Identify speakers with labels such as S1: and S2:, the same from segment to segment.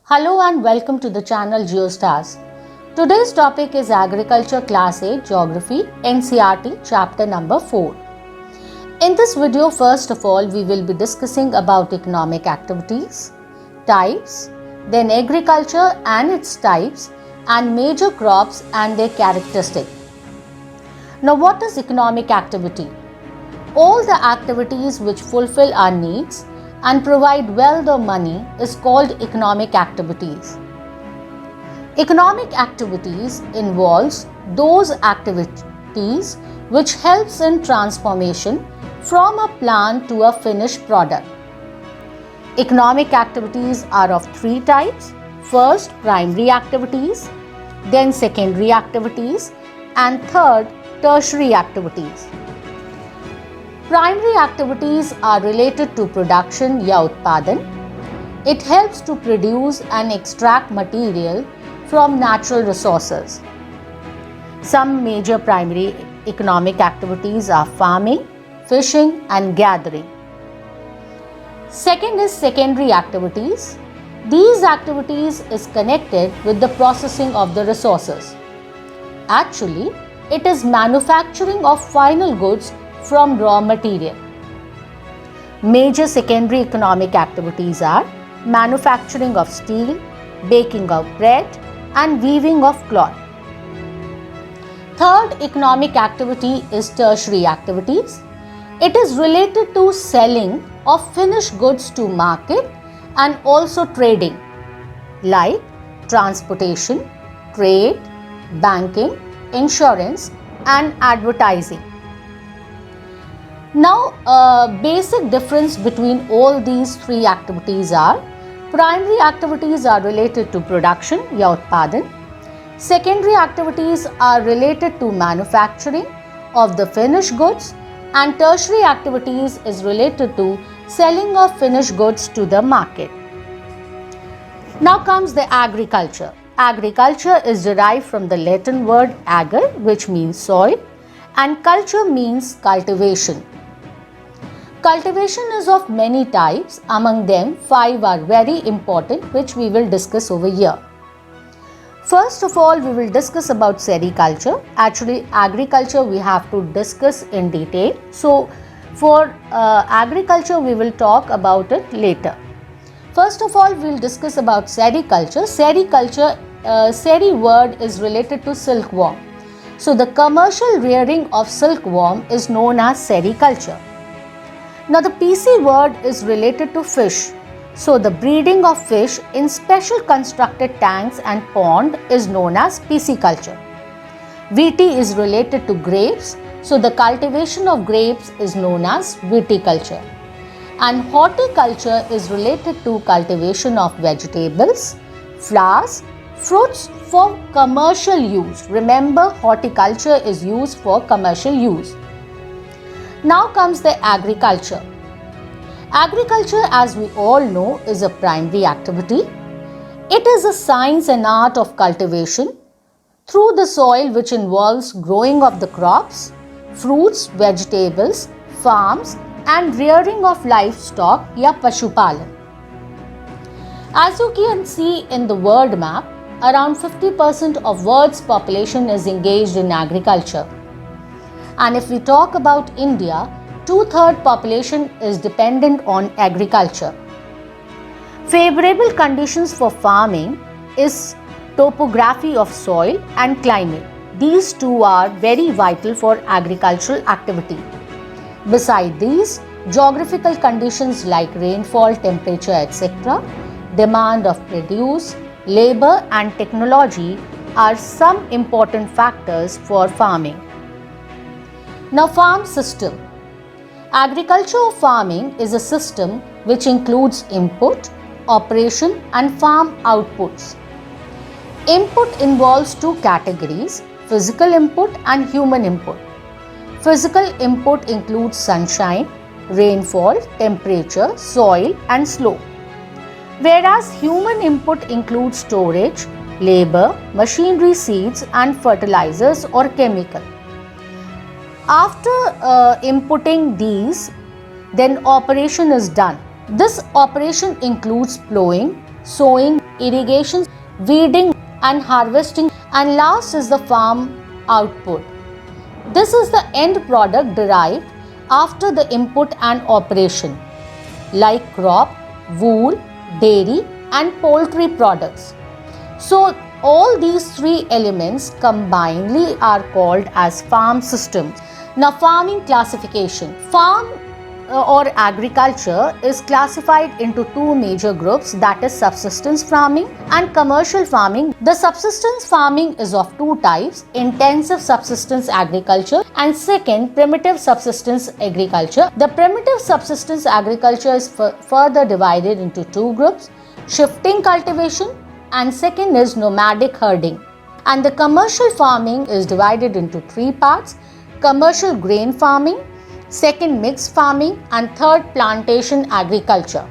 S1: Hello and welcome to the channel Geostars. Today's topic is Agriculture Class 8 Geography NCERT chapter number 4. In this video, first of all, we will be discussing about economic activities, types, then agriculture and its types, and major crops and their characteristics. Now, what is economic activity? All the activities which fulfill our needs and provide wealth or money is called economic activities. Economic activities involves those activities which helps in transformation from a plant to a finished product. Economic activities are of three types. First, primary activities, then secondary activities, and third, tertiary activities. Primary activities are related to production या उत्पादन. It helps to produce and extract material from natural resources. Some major primary economic activities are farming, fishing and gathering. Second is secondary activities. These activities is connected with the processing of the resources. Actually, it is manufacturing of final goods from raw material. Major secondary economic activities are manufacturing of steel, baking of bread, and weaving of cloth. Third economic activity is tertiary activities. It is related to selling of finished goods to market and also trading, like transportation, trade, banking, insurance, and advertising. Now, basic difference between all these three activities are: primary activities are related to production या उत्पादन, secondary activities are related to manufacturing of the finished goods, and tertiary activities is related to selling of finished goods to the market. Now comes the agriculture. Agriculture is derived from the Latin word ager, which means soil, and culture means cultivation. Cultivation is of many types. Among them, 5 are very important, which we will discuss over here. First of all, we will discuss about sericulture. Actually, agriculture we have to discuss in detail. So, for agriculture, we will talk about it later. First of all, we will discuss about sericulture. Sericulture, seri word is related to silkworm. So, the commercial rearing of silkworm is known as sericulture. Now, the PC word is related to fish. So, the breeding of fish in special constructed tanks and pond is known as pisciculture. VT is related to grapes. So, the cultivation of grapes is known as viticulture. And horticulture is related to cultivation of vegetables, flowers, fruits for commercial use. Remember, horticulture is used for commercial use. Now comes the agriculture. Agriculture, as we all know, is a primary activity. It is a science and art of cultivation through the soil, which involves growing of the crops, fruits, vegetables, farms, and rearing of livestock या पशुपालन. As you can see in the world map, around 50% of world's population is engaged in agriculture. And if we talk about India, 2/3 population is dependent on agriculture. Favorable conditions for farming is topography of soil and climate. These two are very vital for agricultural activity. Besides these, geographical conditions like rainfall, temperature, etc., demand of produce, labor and technology are some important factors for farming. Now, farm system. Agricultural farming is a system which includes input, operation and farm outputs. Input involves two categories: physical input and human input. Physical input includes sunshine, rainfall, temperature, soil and slope. Whereas human input includes storage, labor, machinery, seeds and fertilizers or chemical. After inputting these, then operation is done. This operation includes plowing, sowing, irrigation, weeding and harvesting, and last is the farm output. This is the end product derived after the input and operation, like crop, wool, dairy and poultry products. So all these three elements combinedly are called as farm system. Now, farming classification. Farm or agriculture is classified into two major groups, that is subsistence farming and commercial farming. The subsistence farming is of two types: intensive subsistence agriculture and second, primitive subsistence agriculture. The primitive subsistence agriculture is further divided into two groups: shifting cultivation and second is nomadic herding. And the commercial farming is divided into three parts: commercial grain farming, second mixed farming and third plantation agriculture.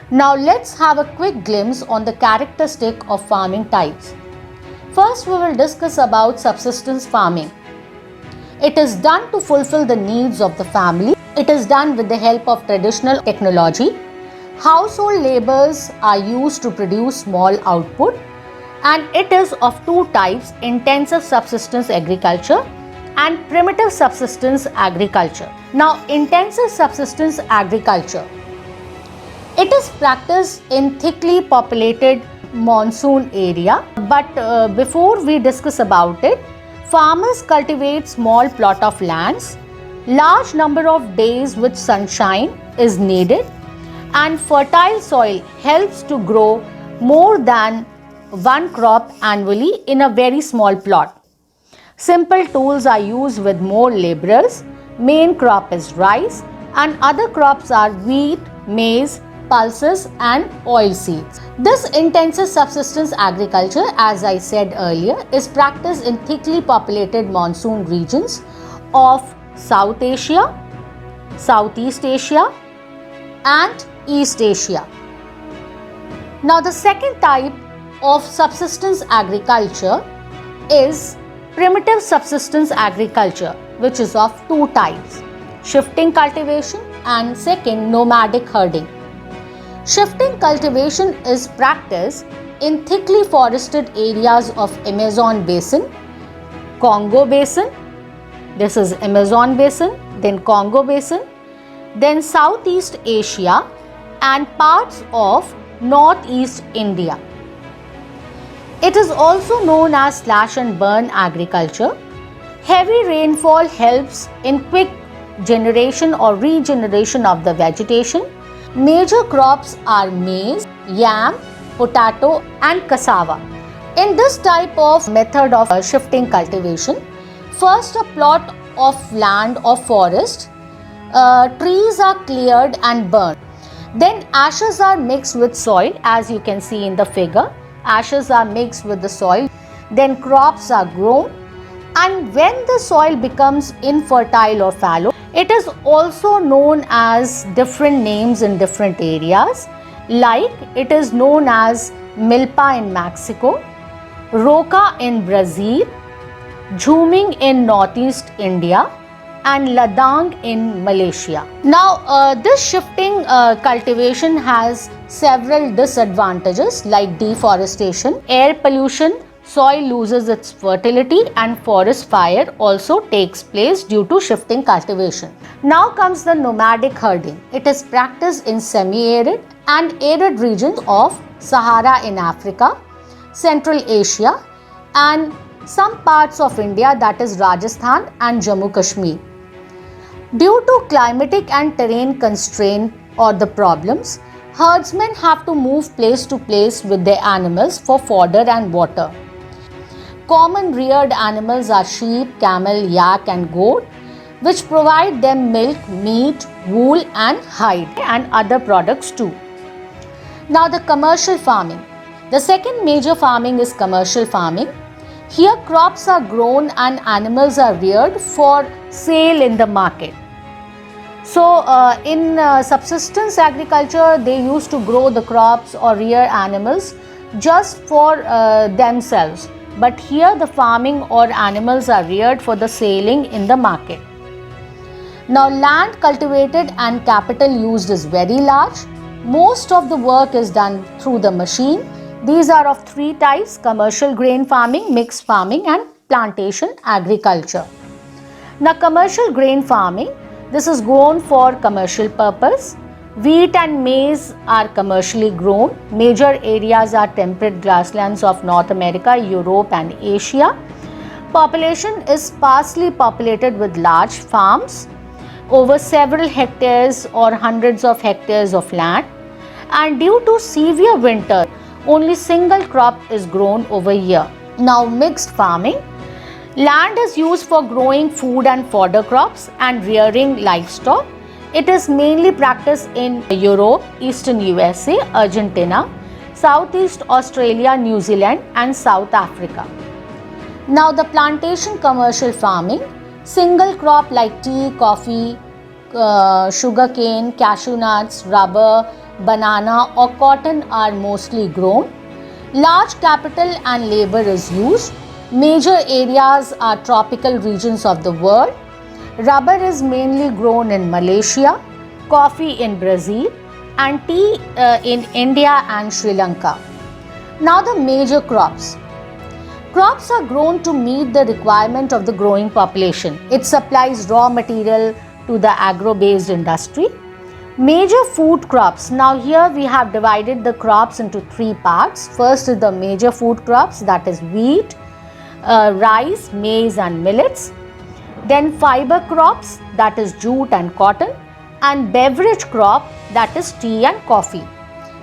S1: Now let's have a quick glimpse on the characteristic of farming types. First, we will discuss about subsistence farming. It is done to fulfill the needs of the family. It is done with the help of traditional technology. Household labors are used to produce small output, and it is of two types: intensive subsistence agriculture and primitive subsistence agriculture. Now, intensive subsistence agriculture. It is practiced in thickly populated monsoon area, but before we discuss about it, farmers cultivate small plot of lands. Large number of days with sunshine is needed, and fertile soil helps to grow more than one crop annually in a very small plot. Simple tools are used with more laborers. Main crop is rice and other crops are wheat, maize, pulses and oilseeds. This intensive subsistence agriculture, as I said earlier, is practiced in thickly populated monsoon regions of South Asia, Southeast Asia and East Asia. Now, the second type of subsistence agriculture is primitive subsistence agriculture, which is of two types: shifting cultivation and second, nomadic herding. Shifting cultivation is practiced in thickly forested areas of Amazon basin, Congo basin, this is Amazon basin, then Congo basin, then Southeast Asia and parts of Northeast India. It is also known as slash and burn agriculture. Heavy rainfall helps in quick generation or regeneration of the vegetation. Major crops are maize, yam, potato and cassava. In this type of method of shifting cultivation, first a plot of land or forest, trees are cleared and burned. Then ashes are mixed with soil, as you can see in the figure. Ashes are mixed with the soil. Then crops are grown, and when the soil becomes infertile or fallow, it is also known as different names in different areas, like it is known as milpa in Mexico, roca in Brazil, jhuming in Northeast India and ladang in Malaysia. Now, this shifting cultivation has several disadvantages like deforestation, air pollution, soil loses its fertility and forest fire also takes place due to shifting cultivation. Now comes the nomadic herding. It is practiced in semi-arid and arid regions of Sahara in Africa, Central Asia and some parts of India, that is Rajasthan and Jammu Kashmir. Due to climatic and terrain constraint or the problems, herdsmen have to move place to place with their animals for fodder and water. Common reared animals are sheep, camel, yak and goat, which provide them milk, meat, wool and hide and other products too. Now, the commercial farming. The second major farming is commercial farming. Here crops are grown and animals are reared for sale in the market. So, in subsistence agriculture, they used to grow the crops or rear animals just for themselves. But here the farming or animals are reared for the selling in the market. Now, land cultivated and capital used is very large. Most of the work is done through the machine. These are of three types: commercial grain farming, mixed farming and plantation agriculture. Now, commercial grain farming, this is grown for commercial purpose. Wheat and maize are commercially grown. Major areas are temperate grasslands of North America, Europe and Asia. Population is sparsely populated with large farms over several hectares or hundreds of hectares of land, and due to severe winter, only single crop is grown over here. Now, mixed farming. Land is used for growing food and fodder crops and rearing livestock. It is mainly practiced in Europe, Eastern USA, Argentina, Southeast Australia, New Zealand and South Africa. Now, the plantation commercial farming, single crop like tea, coffee, sugarcane, cashew nuts, rubber, banana or cotton are mostly grown. Large capital and labor is used. Major areas are tropical regions of the world. Rubber is mainly grown in Malaysia, coffee in Brazil and tea in India and Sri Lanka. Now, the major crops. Crops are grown to meet the requirement of the growing population. It supplies raw material to the agro-based industry. Major food crops. Now, here we have divided the crops into three parts. First is the major food crops, that is wheat, rice, maize and millets. Then fiber crops, that is jute and cotton, and beverage crop, that is tea and coffee.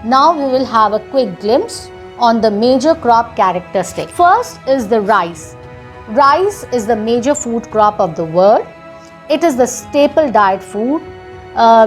S1: Now we will have a quick glimpse on the major crop characteristics. First is the rice. Rice is the major food crop of the world. It is the staple diet food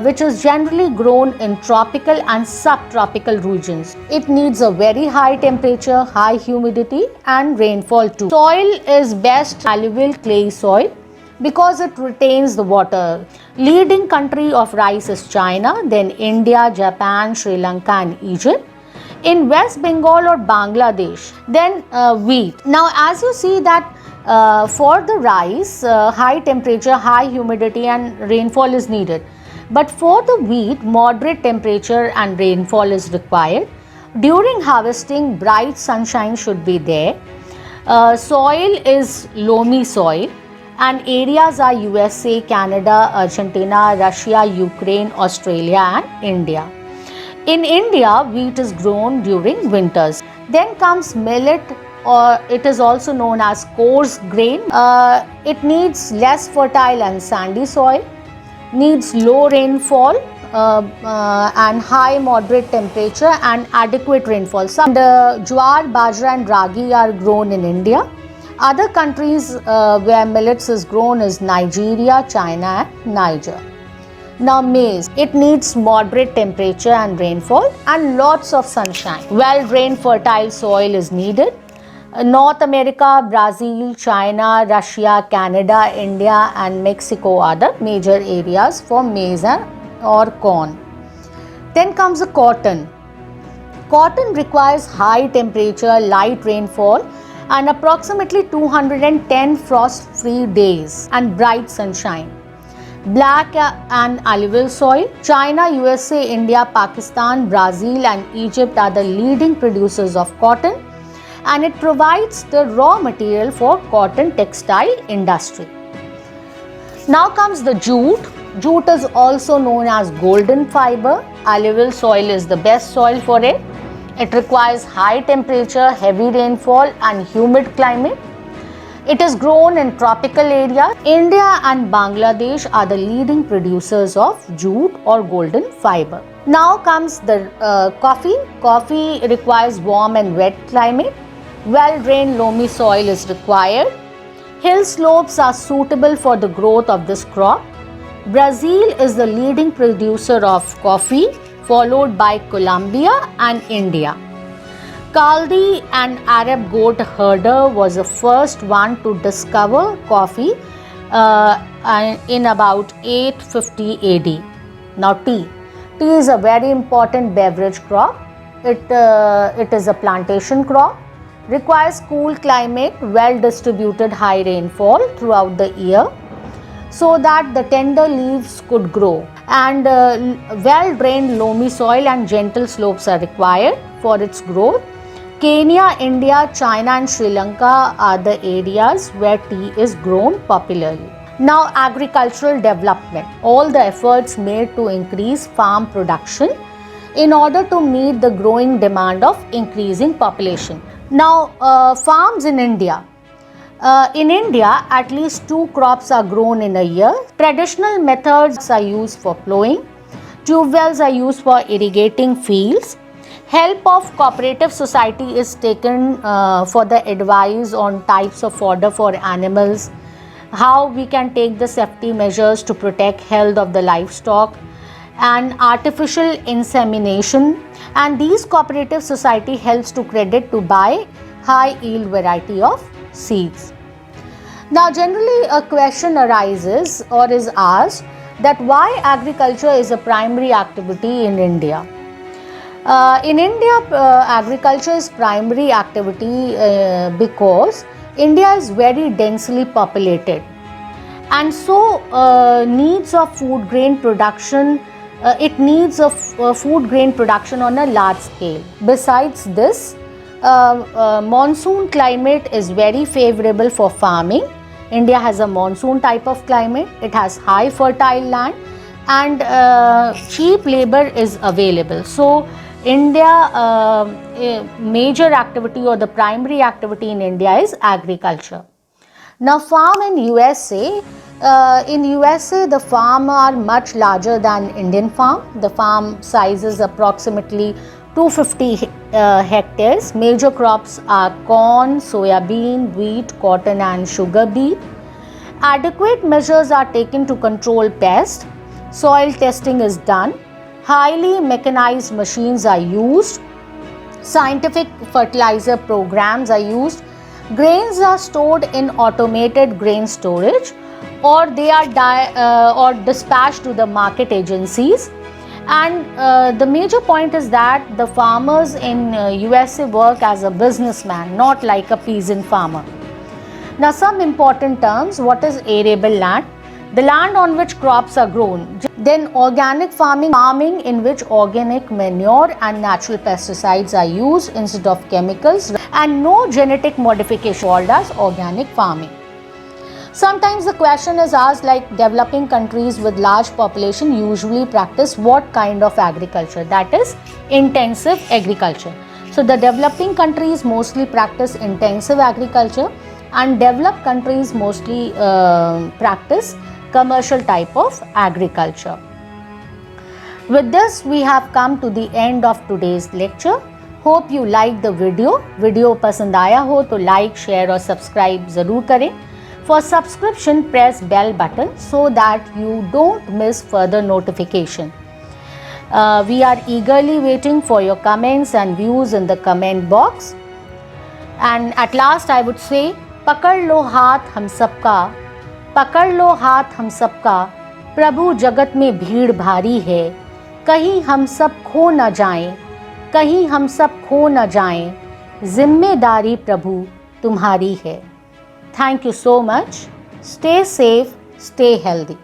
S1: which is generally grown in tropical and subtropical regions. It needs a very high temperature, high humidity and rainfall too. Soil is best alluvial clay soil because it retains the water. Leading country of rice is China, then India, Japan, Sri Lanka and Egypt. In West Bengal or Bangladesh, then wheat. Now, as you see that for the rice, high temperature, high humidity and rainfall is needed. But for the wheat, moderate temperature and rainfall is required. During harvesting, bright sunshine should be there. Soil is loamy soil and areas are USA, Canada, Argentina, Russia, Ukraine, Australia and India. In India, wheat is grown during winters. Then comes millet, or it is also known as coarse grain. It needs less fertile and sandy soil, needs low rainfall and high moderate temperature and adequate rainfall. Some jowar, bajra and ragi are grown in India. Other countries where millets is grown is Nigeria, China and Niger. Now, maize, it needs moderate temperature and rainfall and lots of sunshine. Well-drained fertile soil is needed. North America, Brazil, China, Russia, Canada, India and Mexico are the major areas for maize or corn. Then comes the cotton. Cotton requires high temperature, light rainfall and approximately 210 frost-free days and bright sunshine. Black and alluvial soil. China, USA, India, Pakistan, Brazil and Egypt are the leading producers of cotton, and it provides the raw material for cotton textile industry. Now comes the jute. Jute is also known as golden fiber. Alluvial soil is the best soil for it. It requires high temperature, heavy rainfall and humid climate. It is grown in tropical areas. India and Bangladesh are the leading producers of jute or golden fiber. Now comes the coffee. Coffee requires warm and wet climate. Well-drained loamy soil is required. Hill slopes are suitable for the growth of this crop. Brazil is the leading producer of coffee, followed by Colombia and India. Kaldi, an Arab goat herder, was the first one to discover coffee in about 850 AD. Now, tea. Tea is a very important beverage crop. It is a plantation crop, requires cool climate, well-distributed high rainfall throughout the year so that the tender leaves could grow. and well-drained loamy soil and gentle slopes are required for its growth. Kenya, India, China and Sri Lanka are the areas where tea is grown popularly. Now, agricultural development. All the efforts made to increase farm production in order to meet the growing demand of increasing population. Now, farms in India. In India, at least 2 crops are grown in a year. Traditional methods are used for plowing. Tube wells are used for irrigating fields. Help of cooperative society is taken for the advice on types of fodder for animals, how we can take the safety measures to protect health of the livestock, and artificial insemination. And these cooperative society helps to credit to buy high yield variety of seeds. Now, generally a question arises or is asked that why agriculture is a primary activity in India. In India, agriculture is primary activity because India is very densely populated, and so needs of food grain production, it needs of food grain production on a large scale. Besides this, monsoon climate is very favorable for farming. India has a monsoon type of climate, it has high fertile land, and cheap labor is available. So India, major activity or the primary activity in India is agriculture. Now, farm in USA. In USA, the farm are much larger than Indian farm. The farm size is approximately 250 hectares. Major crops are corn, soya bean, wheat, cotton and sugar beet. Adequate measures are taken to control pests. Soil testing is done. Highly mechanized machines are used. Scientific fertilizer programs are used. Grains are stored in automated grain storage, or they are dispatched to the market agencies. And the major point is that the farmers in USA work as a businessman, not like a peasant farmer. Now, some important terms. What is arable land? The land on which crops are grown. Then organic farming, farming in which organic manure and natural pesticides are used instead of chemicals, and no genetic modification, called as organic farming. Sometimes the question is asked, like developing countries with large population usually practice what kind of agriculture? That is intensive agriculture. So the developing countries mostly practice intensive agriculture, and developed countries mostly practice commercial type of agriculture. With this, we have come to the end of today's lecture. Hope you like the video. Video पसंद आया हो तो like, share और subscribe ज़रूर करें. For subscription, press bell button so that you don't miss further notification. We are eagerly waiting for your comments and views in the comment box. And at last, I would say, पकड़ लो हाथ हम सबका, पकड़ लो हाथ हम सबका, प्रभु जगत में भीड़ भारी है, कहीं हम सब खो न जाएं, कहीं हम सब खो न जाएं, जिम्मेदारी प्रभु तुम्हारी है. Thank you so much. Stay safe, stay healthy.